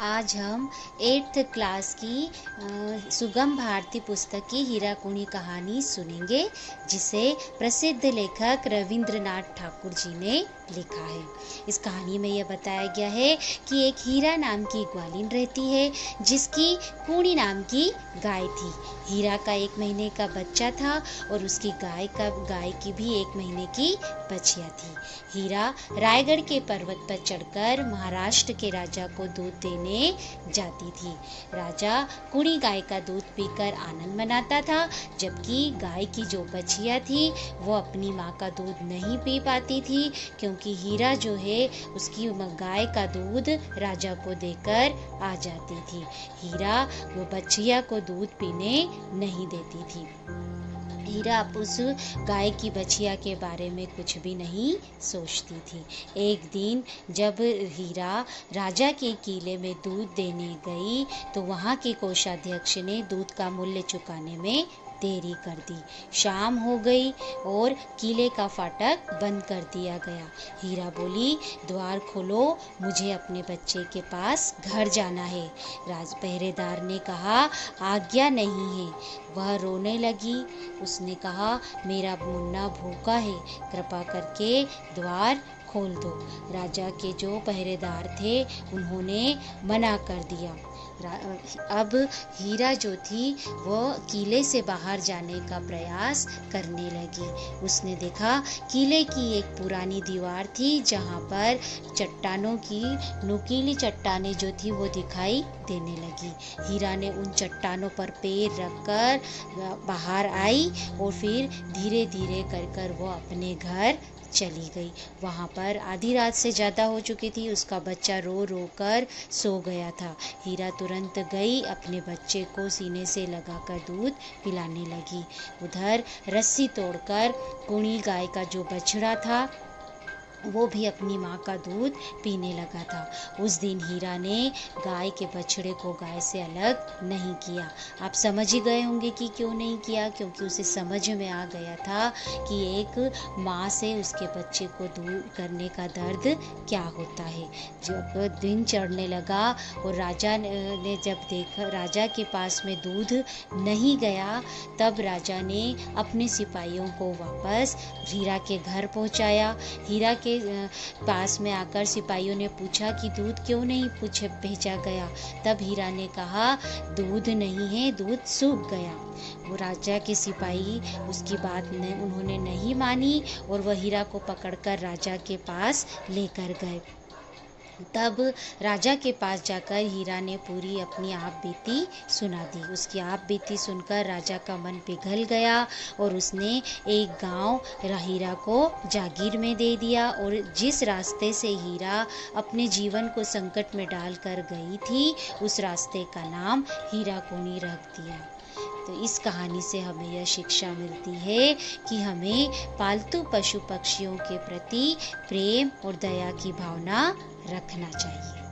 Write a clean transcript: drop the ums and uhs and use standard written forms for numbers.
आज हम 8th class की सुगम भारती पुस्तक की हीराकुणी कहानी सुनेंगे, जिसे प्रसिद्ध लेखक रविंद्रनाथ ठाकुर जी ने लिखा है। इस कहानी में यह बताया गया है कि एक हीरा नाम की ग्वालिन रहती है, जिसकी कुणी नाम की गाय थी। हीरा का 1 महीने का बच्चा था और उसकी गाय की भी 1 महीने की बछिया थी। हीरा रायगढ़ के पर्वत पर चढ़कर महाराष्ट्र के राजा को दूध देने जाती थी। राजा कुड़ी गाय का दूध पीकर आनंद मनाता था, जबकि गाय की जो बछिया थी वो अपनी माँ का दूध नहीं पी पाती थी, क्योंकि हीरा जो है उसकी गाय का दूध राजा को देकर आ जाती थी। हीरा वो बछिया को दूध पीने नहीं देती थी। हीरा उस गाय की बछिया के बारे में कुछ भी नहीं सोचती थी। एक दिन जब हीरा राजा के किले में दूध देने गई, तो वहाँ के कोषाध्यक्ष ने दूध का मूल्य चुकाने में देरी कर दी। शाम हो गई और किले का फाटक बंद कर दिया गया। हीरा बोली, द्वार खोलो, मुझे अपने बच्चे के पास घर जाना है। पहरेदार ने कहा, आज्ञा नहीं है। वह रोने लगी। उसने कहा, मेरा मुन्ना भूखा है, कृपा करके द्वार खोल दो। राजा के जो पहरेदार थे उन्होंने मना कर दिया। अब हीरा जो थी वो किले से बाहर जाने का प्रयास करने लगी। उसने देखा किले की एक पुरानी दीवार थी, जहाँ पर चट्टानों की नुकीली चट्टानें जो थी वो दिखाई देने लगी। हीरा ने उन चट्टानों पर पैर रखकर बाहर आई और फिर धीरे धीरे कर वो अपने घर चली गई। वहाँ पर आधी रात से ज़्यादा हो चुकी थी। उसका बच्चा रो रो कर सो गया था। हीरा तुरंत गई, अपने बच्चे को सीने से लगाकर दूध पिलाने लगी। उधर रस्सी तोड़कर कुणी गाय का जो बछड़ा था वो भी अपनी माँ का दूध पीने लगा था। उस दिन हीरा ने गाय के बछड़े को गाय से अलग नहीं किया। आप समझ ही गए होंगे कि क्यों नहीं किया, क्योंकि उसे समझ में आ गया था कि एक माँ से उसके बच्चे को दूर करने का दर्द क्या होता है। जब दिन चढ़ने लगा और राजा ने जब देखा राजा के पास में दूध नहीं गया, तब राजा ने अपने सिपाहियों को वापस हीरा के घर पहुँचाया। हीरा के पास में आकर सिपाहियों ने पूछा कि दूध क्यों नहीं भेजा गया। तब हीरा ने कहा, दूध नहीं है, दूध सूख गया। वो राजा के सिपाही उसकी बात उन्होंने नहीं मानी और वह हीरा को पकड़कर राजा के पास लेकर गए। तब राजा के पास जाकर हीरा ने पूरी अपनी आप बीती सुना दी। उसकी आप बीती सुनकर राजा का मन पिघल गया और उसने एक गांव हीरा को जागीर में दे दिया, और जिस रास्ते से हीरा अपने जीवन को संकट में डालकर गई थी, उस रास्ते का नाम हीराकुणी रख दिया। तो इस कहानी से हमें यह शिक्षा मिलती है कि हमें पालतू पशु पक्षियों के प्रति प्रेम और दया की भावना रखना चाहिए।